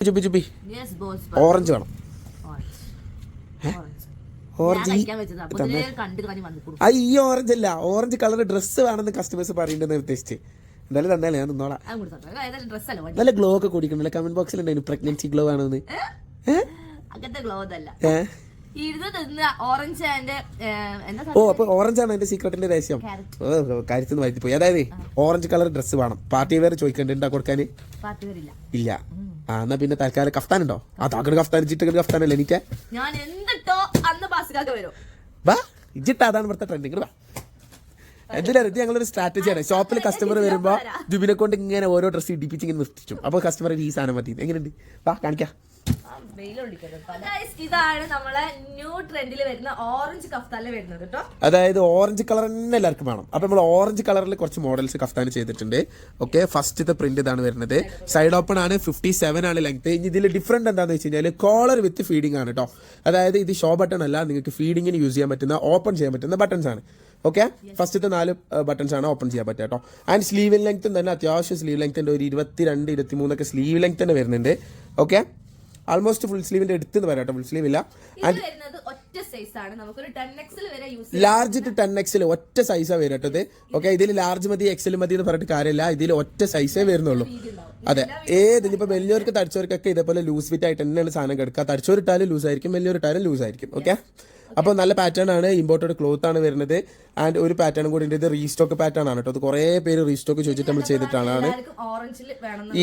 ചുപ്പി ചുപ്പി orange വേണം. Orange ഈ orange അല്ല, ഓറഞ്ച് കളർ ഡ്രസ്സ് വേണമെന്ന് കസ്റ്റമേഴ്സ് പറയുന്നുണ്ടെന്ന് ഉദ്ദേശിച്ച്. എന്തായാലും തന്നാലേ ഞാൻ നിന്നോളാം. നല്ല ഗ്ലോ ഒക്കെ കുടിക്കണല്ലേ? കമന്റ് ബോക്സിൽ ഉണ്ടായിരുന്നു പ്രഗ്നൻസി ഗ്ലോ ആണെന്ന്. ഓ അപ്പൊ ഓറഞ്ച് ആണ് എന്റെ സീക്രട്ടിന്റെ രഹസ്യം. കാര്യത്തിൽ നിന്ന് വരുത്തി പോയി. അതായത് ഓറഞ്ച് കളർ ഡ്രസ്സ് വേണം. പാർട്ടി വെയർ ചോദിക്കണ്ട കൊടുക്കാന് ഇല്ല. ആ എന്നാ പിന്നെ തൽക്കാലം കഫ്താൻ ഉണ്ടോ? ആ താക്കട് കഫ്താൻ ഇജിട്ട് കഫ്താനല്ലേ എനിക്ക് വാ ഇജിട്ട് അതാണ് ഇവിടുത്തെ ട്രെൻഡിങ്. എന്തിനാ ഇത് ഞങ്ങളൊരു സ്ട്രാറ്റജിയാണ്. ഷോപ്പിൽ കസ്റ്റമർ വരുമ്പോ ജുബിനെ കൊണ്ട് ഇങ്ങനെ ഓരോ ഡ്രസ്സ് ഇടിപ്പിച്ച് ഇങ്ങനെ നിർത്തിച്ചു. അപ്പൊ കസ്റ്റമർ ഈ സാധനം മതി. എങ്ങനെയുണ്ട്? വാ കാണിക്കാം. ഇതാണ് നമ്മളെ ന്യൂ ട്രെൻഡിൽ വരുന്ന ഓറഞ്ച് കഫ്താനിൽ വരുന്നത് കേട്ടോ. അതായത് ഓറഞ്ച് കളർ തന്നെ എല്ലാവർക്കും വേണം. അപ്പൊ നമ്മൾ ഓറഞ്ച് കളറിൽ കുറച്ച് മോഡൽസ് കഫ്താൻ ചെയ്തിട്ടുണ്ട്. ഓക്കെ, ഫസ്റ്റത്തെ പ്രിന്റ് ഇതാണ് വരുന്നത്. സൈഡ് ഓപ്പൺ ആണ്, 57 ആണ് ലെങ്ത്. ഇനി ഇതിൽ ഡിഫറെന്റ് എന്താണെന്ന് വെച്ച് കഴിഞ്ഞാൽ കോളർ വിത്ത് ഫീഡിംഗ് ആണ് കേട്ടോ. അതായത് ഇത് ഷോ ബട്ടൺ അല്ല, നിങ്ങൾക്ക് ഫീഡിങ്ങിന് യൂസ് ചെയ്യാൻ പറ്റുന്ന ഓപ്പൺ ചെയ്യാൻ പറ്റുന്ന ബട്ടൺസ് ആണ്. ഓക്കെ, ഫസ്റ്റത്തെ 4 ബട്ടൺസ് ആണ് ഓപ്പൺ ചെയ്യാൻ പറ്റുക കേട്ടോ. ആൻഡ് സ്ലീവ് ലെങ്ത്തും തന്നെ അത്യാവശ്യം സ്ലീവ് ലെങ്ത്തിന്റെ ഒരു 22, 23 ഒക്കെ സ്ലീവ് ലെങ്ത് തന്നെ വരുന്നുണ്ട്. ഓക്കെ, ആൾമോസ്റ്റ് ഫുൾ സ്ലീവിന്റെ അടുത്ത് വരാം കേട്ടോ, ഫുൾ സ്ലീവ് ഇല്ല. ലാർജ് ടു 10XL ഒറ്റ സൈസാ വരും കേട്ടോ ഇത്. ഓക്കെ, ഇതിൽ ലാർജ് മതി എക്സൽ മതി എന്ന് പറഞ്ഞിട്ട് കാര്യമില്ല, ഇതിൽ ഒറ്റ സൈസേ വരുന്നുള്ളൂ. അതെ, ഇനിയിപ്പോ വലിയവർക്ക് തടിച്ചവർക്കൊക്കെ ഇതേപോലെ ലൂസ് ഫിറ്റ് ആയിട്ട് തന്നെയാണ് സാധനം കിടക്കുക. തടിച്ചോരിട്ടാലും ലൂസ് ആയിരിക്കും, വലിയൊരിട്ടാലും ലൂസ് ആയിരിക്കും. ഓക്കെ, അപ്പോൾ നല്ല പാറ്റേൺ ആണ്, ഇമ്പോർട്ടഡ് ക്ലോത്ത് ആണ് വരുന്നത്. ആൻഡ് ഒരു പാറ്റേണും കൂടി ഉണ്ട്, ഇത് റീസ്റ്റോക്ക് പാറ്റേൺ ആണ് കേട്ടോ. അത് കുറേ പേര് റീസ്റ്റോക്ക് ചോദിച്ചിട്ട് നമ്മൾ ചെയ്തിട്ടാണ്.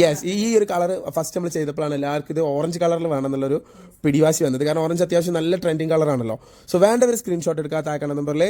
യെസ്, ഈ ഒരു കളർ ഫസ്റ്റ് നമ്മൾ ചെയ്തപ്പോഴാണ് എല്ലാവർക്കും ഇത് ഓറഞ്ച് കളറിൽ വേണം എന്നുള്ളൊരു പിടിവാശി വന്നത്. കാരണം ഓറഞ്ച് അത്യാവശ്യം നല്ല ട്രെൻഡിങ് കളറാണല്ലോ. സോ വേണ്ടവർ സ്ക്രീൻഷോട്ട് എടുക്കുക, താഴെ കാണുന്ന നമ്പറിൽ